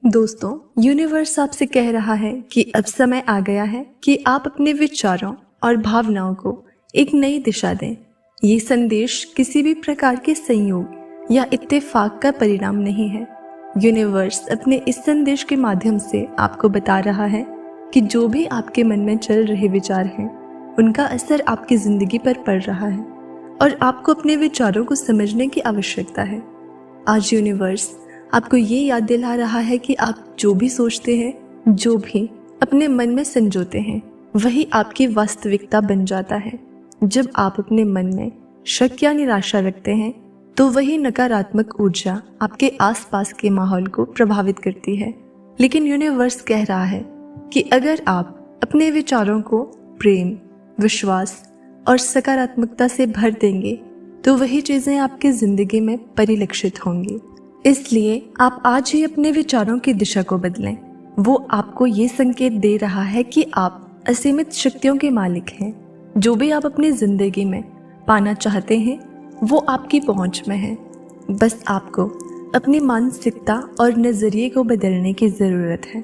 दोस्तों, यूनिवर्स आपसे कह रहा है कि अब समय आ गया है कि आप अपने विचारों और भावनाओं को एक नई दिशा दें। ये संदेश किसी भी प्रकार के संयोग या इत्तेफाक का परिणाम नहीं है। यूनिवर्स अपने इस संदेश के माध्यम से आपको बता रहा है कि जो भी आपके मन में चल रहे विचार हैं, उनका असर आपकी जिंदगी पर पड़ रहा है और आपको अपने विचारों को समझने की आवश्यकता है। आज यूनिवर्स आपको ये याद दिला रहा है कि आप जो भी सोचते हैं, जो भी अपने मन में संजोते हैं, वही आपकी वास्तविकता बन जाता है। जब आप अपने मन में शक या निराशा रखते हैं, तो वही नकारात्मक ऊर्जा आपके आसपास के माहौल को प्रभावित करती है। लेकिन यूनिवर्स कह रहा है कि अगर आप अपने विचारों को प्रेम, विश्वास और सकारात्मकता से भर देंगे, तो वही चीजें आपकी जिंदगी में परिलक्षित होंगी। इसलिए आप आज ही अपने विचारों की दिशा को बदलें। वो आपको ये संकेत दे रहा है कि आप असीमित शक्तियों के मालिक हैं। जो भी आप अपनी जिंदगी में पाना चाहते हैं, वो आपकी पहुंच में है। बस आपको अपनी मानसिकता और नजरिए को बदलने की जरूरत है।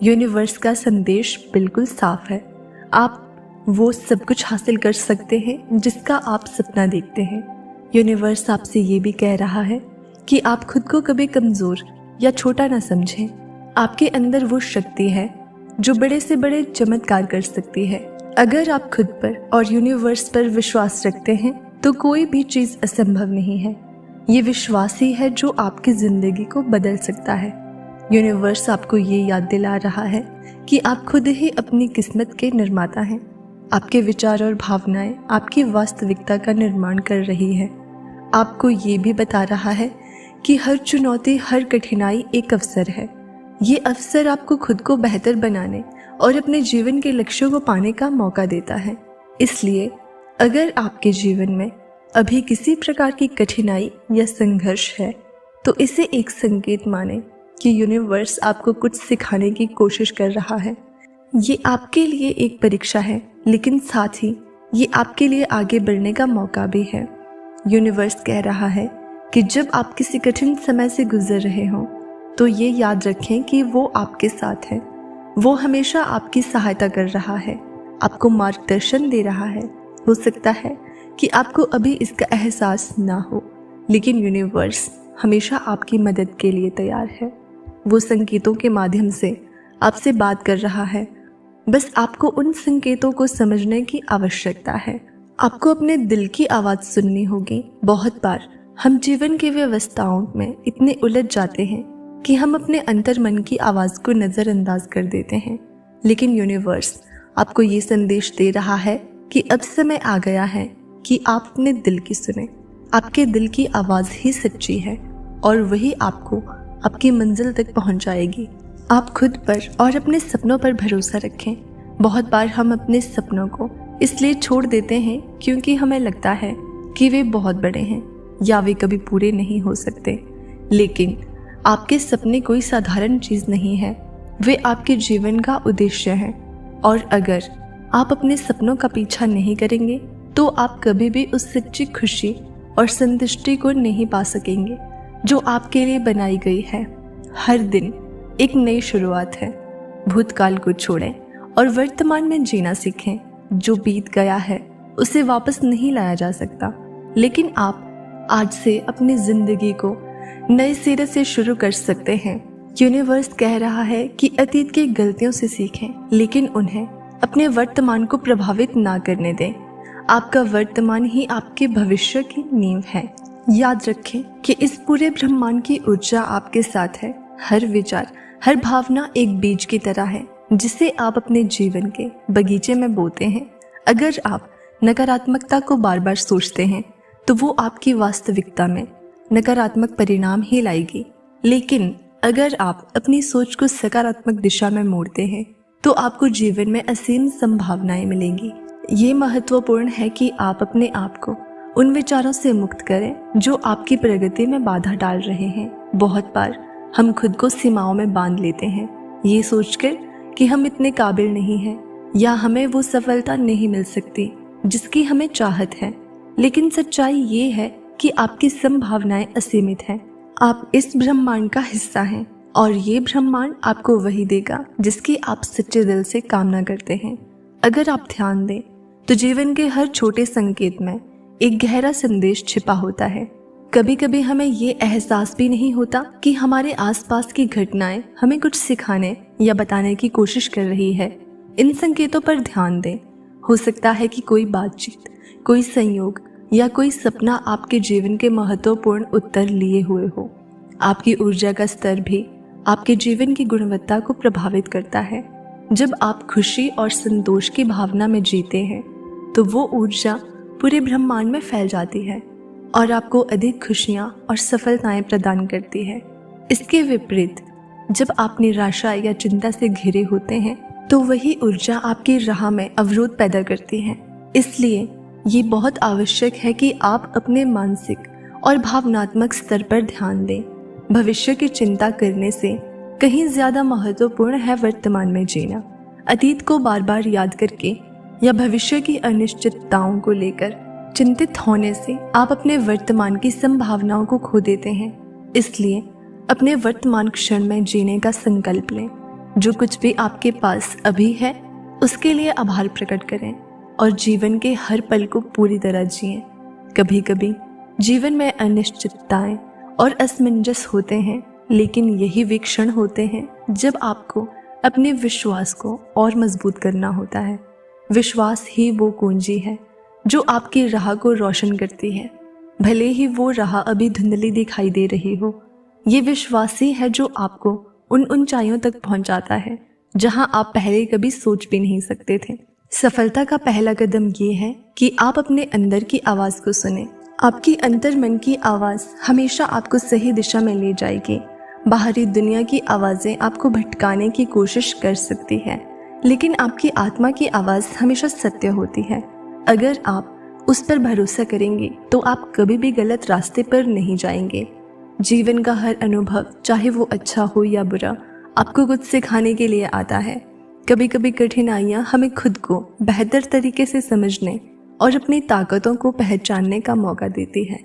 यूनिवर्स का संदेश बिल्कुल साफ है। आप वो सब कुछ हासिल कर सकते हैं जिसका आप सपना देखते हैं। यूनिवर्स आपसे ये भी कह रहा है कि आप खुद को कभी कमजोर या छोटा ना समझें। आपके अंदर वो शक्ति है जो बड़े से बड़े चमत्कार कर सकती है। अगर आप खुद पर और यूनिवर्स पर विश्वास रखते हैं, तो कोई भी चीज असंभव नहीं है। ये विश्वास ही है जो आपकी जिंदगी को बदल सकता है। यूनिवर्स आपको ये याद दिला रहा है कि आप खुद ही अपनी किस्मत के निर्माता हैं। आपके विचार और भावनाएं आपकी वास्तविकता का निर्माण कर रही है। आपको ये भी बता रहा है कि हर चुनौती, हर कठिनाई एक अवसर है। ये अवसर आपको खुद को बेहतर बनाने और अपने जीवन के लक्ष्यों को पाने का मौका देता है। इसलिए अगर आपके जीवन में अभी किसी प्रकार की कठिनाई या संघर्ष है, तो इसे एक संकेत माने कि यूनिवर्स आपको कुछ सिखाने की कोशिश कर रहा है। ये आपके लिए एक परीक्षा है, लेकिन साथ ही ये आपके लिए आगे बढ़ने का मौका भी है। यूनिवर्स कह रहा है कि जब आप किसी कठिन समय से गुजर रहे हों, तो ये याद रखें कि वो आपके साथ है। वो हमेशा आपकी सहायता कर रहा है, आपको मार्गदर्शन दे रहा है। हो सकता है कि आपको अभी इसका एहसास ना हो, लेकिन यूनिवर्स हमेशा आपकी मदद के लिए तैयार है। वो संकेतों के माध्यम से आपसे बात कर रहा है। बस आपको उन संकेतों को समझने की आवश्यकता है। आपको अपने दिल की आवाज़ सुननी होगी। बहुत बार हम जीवन की व्यवस्थाओं में इतने उलझ जाते हैं कि हम अपने अंतर मन की आवाज़ को नज़रअंदाज कर देते हैं। लेकिन यूनिवर्स आपको ये संदेश दे रहा है कि अब समय आ गया है कि आप अपने दिल की सुने। आपके दिल की आवाज़ ही सच्ची है और वही आपको आपकी मंजिल तक पहुंचाएगी। आप खुद पर और अपने सपनों पर भरोसा रखें। बहुत बार हम अपने सपनों को इसलिए छोड़ देते हैं क्योंकि हमें लगता है कि वे बहुत बड़े हैं या वे कभी पूरे नहीं हो सकते। लेकिन आपके सपने कोई साधारण चीज नहीं है, वे आपके जीवन का उद्देश्य है। और अगर आप अपने सपनों का पीछा नहीं करेंगे, तो आप कभी भी उस सच्ची खुशी और संतुष्टि को नहीं पा सकेंगे जो आपके लिए बनाई गई है। हर दिन एक नई शुरुआत है। भूतकाल को छोड़ें और वर्तमान में जीना सीखें। जो बीत गया है उसे वापस नहीं लाया जा सकता, लेकिन आप आज से अपनी जिंदगी को नए सिरे से शुरू कर सकते हैं। यूनिवर्स कह रहा है कि अतीत की गलतियों से सीखें, लेकिन उन्हें अपने वर्तमान को प्रभावित ना करने दें। आपका वर्तमान ही आपके भविष्य की नींव है। याद रखें कि इस पूरे ब्रह्मांड की ऊर्जा आपके साथ है। हर विचार, हर भावना एक बीज की तरह है, जिसे आप अपने जीवन के बगीचे में बोते हैं। अगर आप नकारात्मकता को बार बार सोचते हैं, तो वो आपकी वास्तविकता में नकारात्मक परिणाम ही लाएगी। लेकिन अगर आप अपनी सोच को सकारात्मक दिशा में मोड़ते हैं, तो आपको जीवन में असीम संभावनाएं मिलेंगी। ये महत्वपूर्ण है कि आप अपने आप को उन विचारों से मुक्त करें जो आपकी प्रगति में बाधा डाल रहे हैं। बहुत बार हम खुद को सीमाओं में बांध लेते हैं, ये सोचकर कि हम इतने काबिल नहीं हैं या हमें वो सफलता नहीं मिल सकती जिसकी हमें चाहत है। लेकिन सच्चाई ये है कि आपकी संभावनाएं असीमित हैं। आप इस ब्रह्मांड का हिस्सा हैं और ये ब्रह्मांड आपको वही देगा जिसकी आप सच्चे दिल से कामना करते हैं। अगर आप ध्यान दें तो जीवन के हर छोटे संकेत में एक गहरा संदेश छिपा होता है। कभी कभी हमें ये एहसास भी नहीं होता कि हमारे आसपास की घटनाएं हमें कुछ सिखाने या बताने की कोशिश कर रही है। इन संकेतों पर ध्यान दें। हो सकता है कि कोई बातचीत, कोई संयोग या कोई सपना आपके जीवन के महत्वपूर्ण उत्तर लिए हुए हो। आपकी ऊर्जा का स्तर भी आपके जीवन की गुणवत्ता को प्रभावित करता है। जब आप खुशी और संतोष की भावना में जीते हैं तो वो ऊर्जा पूरे ब्रह्मांड में फैल जाती है और आपको अधिक खुशियां और सफलताएं प्रदान करती है। इसके विपरीत जब आप निराशा या चिंता से घिरे होते हैं तो वही ऊर्जा आपकी राह में अवरोध पैदा करती है। इसलिए ये बहुत आवश्यक है कि आप अपने मानसिक और भावनात्मक स्तर पर ध्यान दें। भविष्य की चिंता करने से कहीं ज्यादा महत्वपूर्ण है वर्तमान में जीना। अतीत को बार बार याद करके या भविष्य की अनिश्चितताओं को लेकर चिंतित होने से आप अपने वर्तमान की संभावनाओं को खो देते हैं। इसलिए अपने वर्तमान क्षण में जीने का संकल्प लें। जो कुछ भी आपके पास अभी है उसके लिए आभार प्रकट करें और जीवन के हर पल को पूरी तरह जिएं। कभी कभी जीवन में अनिश्चितताएं और असमंजस होते हैं, लेकिन यही वे क्षण होते हैं जब आपको अपने विश्वास को और मजबूत करना होता है। विश्वास ही वो कुंजी है जो आपकी राह को रोशन करती है, भले ही वो राह अभी धुंधली दिखाई दे रही हो। ये विश्वास ही है जो आपको उन ऊंचाइयों तक पहुंचाता है जहां आप पहले कभी सोच भी नहीं सकते थे। सफलता का पहला कदम ये है कि आप अपने अंदर की आवाज को सुने। आपकी अंतर्मन की आवाज हमेशा आपको सही दिशा में ले जाएगी। बाहरी दुनिया की आवाजें आपको भटकाने की कोशिश कर सकती है, लेकिन आपकी आत्मा की आवाज हमेशा सत्य होती है। अगर आप उस पर भरोसा करेंगे तो आप कभी भी गलत रास्ते पर नहीं जाएंगे। जीवन का हर अनुभव, चाहे वो अच्छा हो या बुरा, आपको कुछ सिखाने के लिए आता है। कभी कभी कठिनाइयाँ हमें खुद को बेहतर तरीके से समझने और अपनी ताकतों को पहचानने का मौका देती है।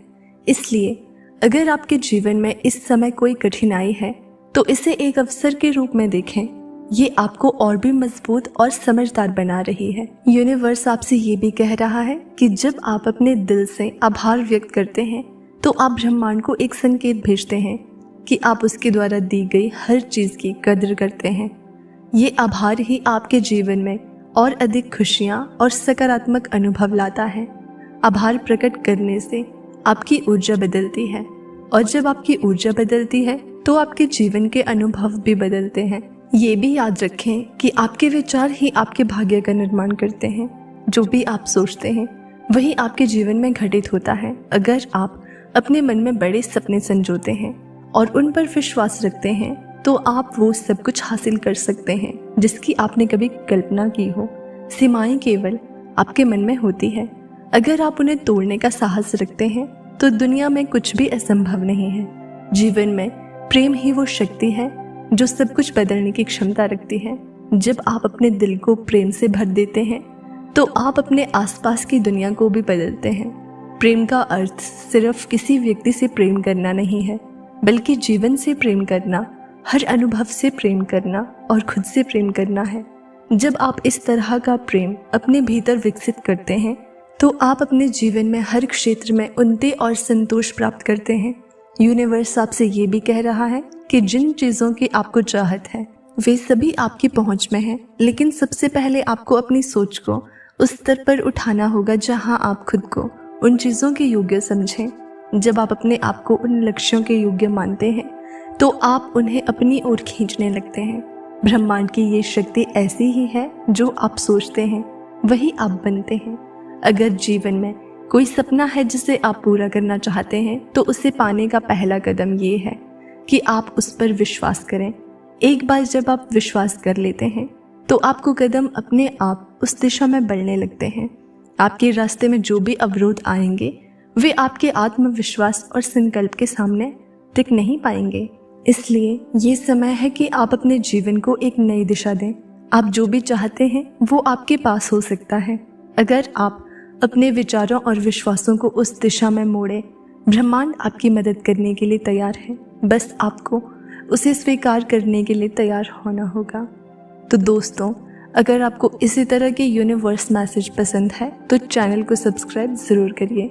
इसलिए अगर आपके जीवन में इस समय कोई कठिनाई है तो इसे एक अवसर के रूप में देखें। ये आपको और भी मजबूत और समझदार बना रही है। यूनिवर्स आपसे ये भी कह रहा है कि जब आप अपने दिल से आभार व्यक्त करते हैं तो आप ब्रह्मांड को एक संकेत भेजते हैं कि आप उसके द्वारा दी गई हर चीज की कद्र करते हैं। ये आभार ही आपके जीवन में और अधिक खुशियाँ और सकारात्मक अनुभव लाता है। आभार प्रकट करने से आपकी ऊर्जा बदलती है और जब आपकी ऊर्जा बदलती है तो आपके जीवन के अनुभव भी बदलते हैं। ये भी याद रखें कि आपके विचार ही आपके भाग्य का निर्माण करते हैं। जो भी आप सोचते हैं वही आपके जीवन में घटित होता है। अगर आप अपने मन में बड़े सपने संजोते हैं और उन पर विश्वास रखते हैं तो आप वो सब कुछ हासिल कर सकते हैं जिसकी आपने कभी कल्पना की हो। सीमाएं केवल आपके मन में होती है। अगर आप उन्हें तोड़ने का साहस रखते हैं तो दुनिया में कुछ भी असंभव नहीं है। जीवन में प्रेम ही वो शक्ति है जो सब कुछ बदलने की क्षमता रखती है। जब आप अपने दिल को प्रेम से भर देते हैं तो आप अपने आसपास की दुनिया को भी बदलते हैं। प्रेम का अर्थ सिर्फ किसी व्यक्ति से प्रेम करना नहीं है, बल्कि जीवन से प्रेम करना, हर अनुभव से प्रेम करना और खुद से प्रेम करना है। जब आप इस तरह का प्रेम अपने भीतर विकसित करते हैं तो आप अपने जीवन में हर क्षेत्र में उन्नति और संतोष प्राप्त करते हैं। यूनिवर्स आपसे ये भी कह रहा है कि जिन चीज़ों की आपको चाहत है वे सभी आपकी पहुंच में हैं, लेकिन सबसे पहले आपको अपनी सोच को उस स्तर पर उठाना होगा जहां आप खुद को उन चीज़ों के योग्य समझें। जब आप अपने आप को उन लक्ष्यों के योग्य मानते हैं तो आप उन्हें अपनी ओर खींचने लगते हैं। ब्रह्मांड की ये शक्ति ऐसी ही है, जो आप सोचते हैं वही आप बनते हैं। अगर जीवन में कोई सपना है जिसे आप पूरा करना चाहते हैं तो उसे पाने का पहला कदम ये है कि आप उस पर विश्वास करें। एक बार जब आप विश्वास कर लेते हैं तो आपको कदम अपने आप उस दिशा में बढ़ने लगते हैं। आपके रास्ते में जो भी अवरोध आएंगे वे आपके आत्मविश्वास और संकल्प के सामने टिक नहीं पाएंगे। इसलिए ये समय है कि आप अपने जीवन को एक नई दिशा दें। आप जो भी चाहते हैं वो आपके पास हो सकता है अगर आप अपने विचारों और विश्वासों को उस दिशा में मोड़े। ब्रह्मांड आपकी मदद करने के लिए तैयार है, बस आपको उसे स्वीकार करने के लिए तैयार होना होगा। तो दोस्तों, अगर आपको इसी तरह के यूनिवर्स मैसेज पसंद है तो चैनल को सब्सक्राइब ज़रूर करिए।